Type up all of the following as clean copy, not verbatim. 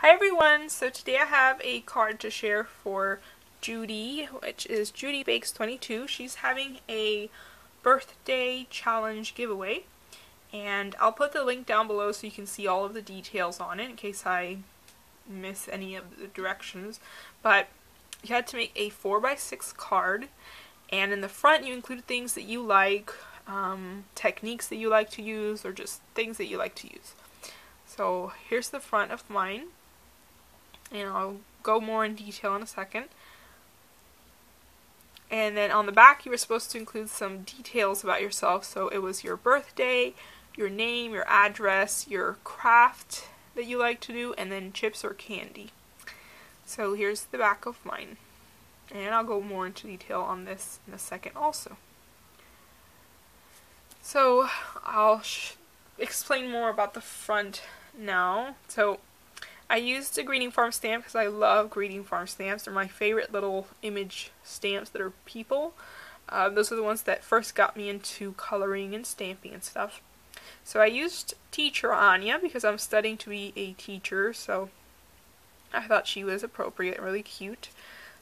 Hi everyone! So today I have a card to share for Judy, which is JudyBakes22. She's having a birthday challenge giveaway, and I'll put the link down below so you can see all of the details on it in case I miss any of the directions. But you had to make a 4x6 card, and in the front you included things that you like, techniques that you like to use, or just things that you like to use. So here's the front of mine, and I'll go more in detail in a second. And then on the back you were supposed to include some details about yourself, so it was your birthday, your name, your address, your craft that you like to do, and then chips or candy. So here's the back of mine, and I'll go more into detail on this in a second also. So I'll explain more about the front now. So I used a greeting farm stamp because I love greeting farm stamps. They're my favorite little image stamps that are people. Those are the ones that first got me into coloring and stamping and stuff. So I used Teacher Anya because I'm studying to be a teacher, so I thought she was appropriate and really cute.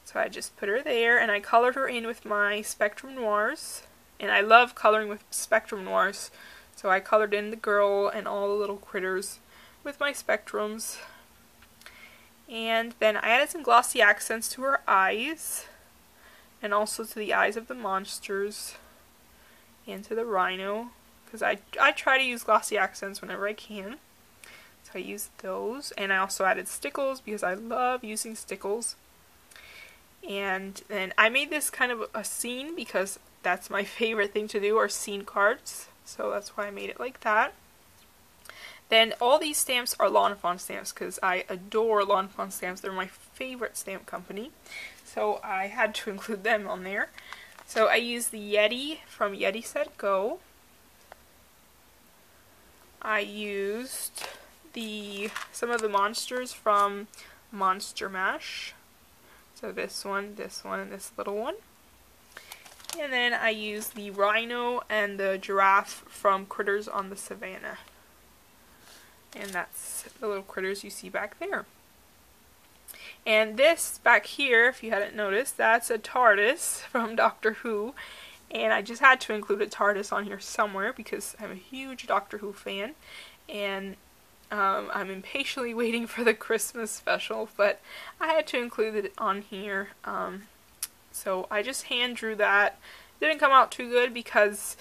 So I just put her there, and I colored her in with my Spectrum Noirs. And I love coloring with Spectrum Noirs, so I colored in the girl and all the little critters with my Spectrums. And then I added some glossy accents to her eyes, and also to the eyes of the monsters, and to the rhino, because I try to use glossy accents whenever I can. So I used those, and I also added stickles because I love using stickles. And then I made this kind of a scene because that's my favorite thing to do, are scene cards. So that's why I made it like that. Then all these stamps are Lawn Fawn stamps because I adore Lawn Fawn stamps. They're my favorite stamp company. So I had to include them on there. So I used the Yeti from Yeti Set Go. I used some of the monsters from Monster Mash. So this one, and this little one. And then I used the rhino and the giraffe from Critters on the Savannah. And that's the little critters you see back there. And this back here, if you hadn't noticed, that's a TARDIS from Doctor Who. And I just had to include a TARDIS on here somewhere because I'm a huge Doctor Who fan. And I'm impatiently waiting for the Christmas special, but I had to include it on here. So I just hand drew that. It didn't come out too good because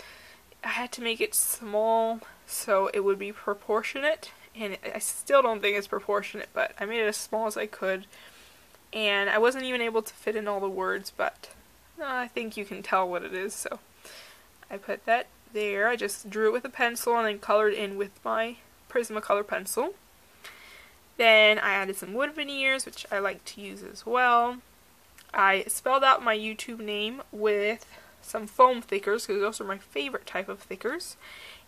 I had to make it small so it would be proportionate. And I still don't think it's proportionate, but I made it as small as I could. And I wasn't even able to fit in all the words, but I think you can tell what it is. So I put that there. I just drew it with a pencil and then colored in with my Prismacolor pencil. Then I added some wood veneers, which I like to use as well. I spelled out my YouTube name with some foam thickers because those are my favorite type of thickers.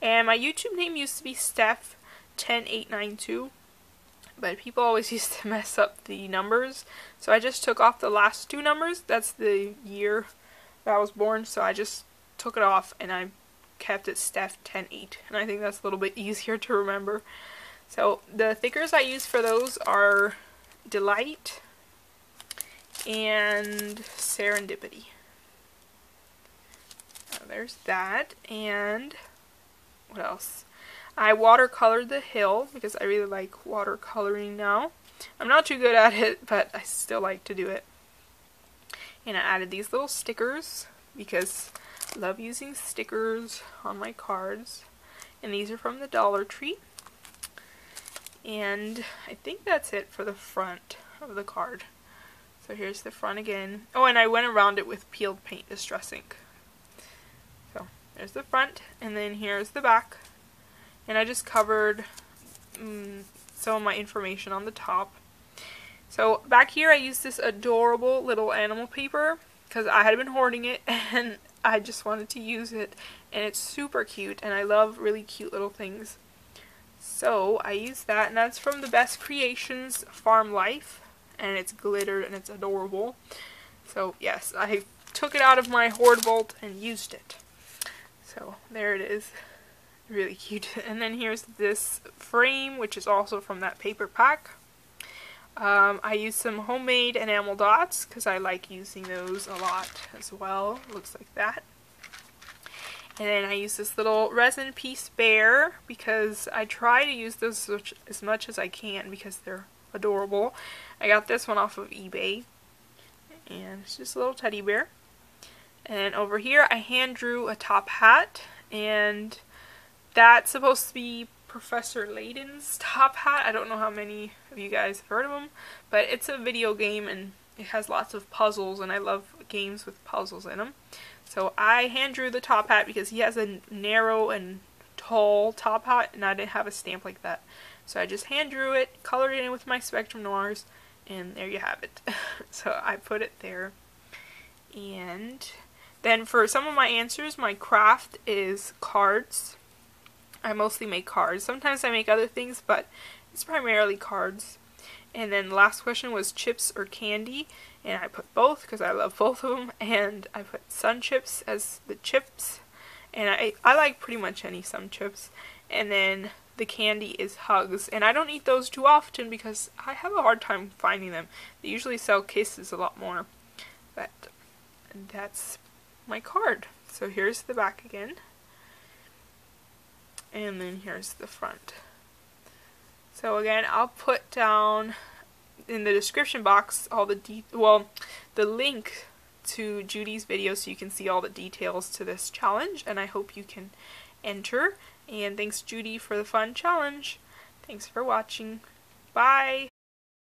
And my YouTube name used to be Steph10892, but people always used to mess up the numbers, so I just took off the last two numbers. That's the year that I was born, so I just took it off and I kept it Steph108, and I think that's a little bit easier to remember. So the thickers I use for those are Delight and Serendipity. So there's that, and what else? I watercolored the hill because I really like watercoloring now. I'm not too good at it, but I still like to do it. And I added these little stickers because I love using stickers on my cards. And these are from the Dollar Tree. And I think that's it for the front of the card. So here's the front again. Oh, and I went around it with peeled paint distress ink. So there's the front, and then here's the back. And I just covered some of my information on the top. So back here I used this adorable little animal paper because I had been hoarding it and I just wanted to use it. And it's super cute, and I love really cute little things. So I used that, and that's from the Best Creations Farm Life. And it's glittered and it's adorable. So yes, I took it out of my hoard vault and used it. So there it is. Really cute. And then here's this frame, which is also from that paper pack. I used some homemade enamel dots because I like using those a lot as well. Looks like that. And then I use this little resin piece bear because I try to use those as much as I can because they're adorable. I got this one off of eBay. And it's just a little teddy bear. And then over here I hand drew a top hat, and that's supposed to be Professor Layton's top hat. I don't know how many of you guys have heard of him, but it's a video game and it has lots of puzzles, and I love games with puzzles in them. So I hand drew the top hat because he has a narrow and tall top hat, and I didn't have a stamp like that. So I just hand drew it, colored it in with my Spectrum Noirs, and there you have it. So I put it there. And then for some of my answers, my craft is cards. I mostly make cards. Sometimes I make other things, but it's primarily cards. And then the last question was chips or candy, and I put both because I love both of them. And I put Sun Chips as the chips, and I like pretty much any Sun Chips. And then the candy is Hugs, and I don't eat those too often because I have a hard time finding them. They usually sell Kisses a lot more. But that's my card. So here's the back again. And then here's the front. So again, I'll put down in the description box all the the link to Judy's video so you can see all the details to this challenge, and I hope you can enter. And thanks, Judy, for the fun challenge. Thanks for watching. Bye!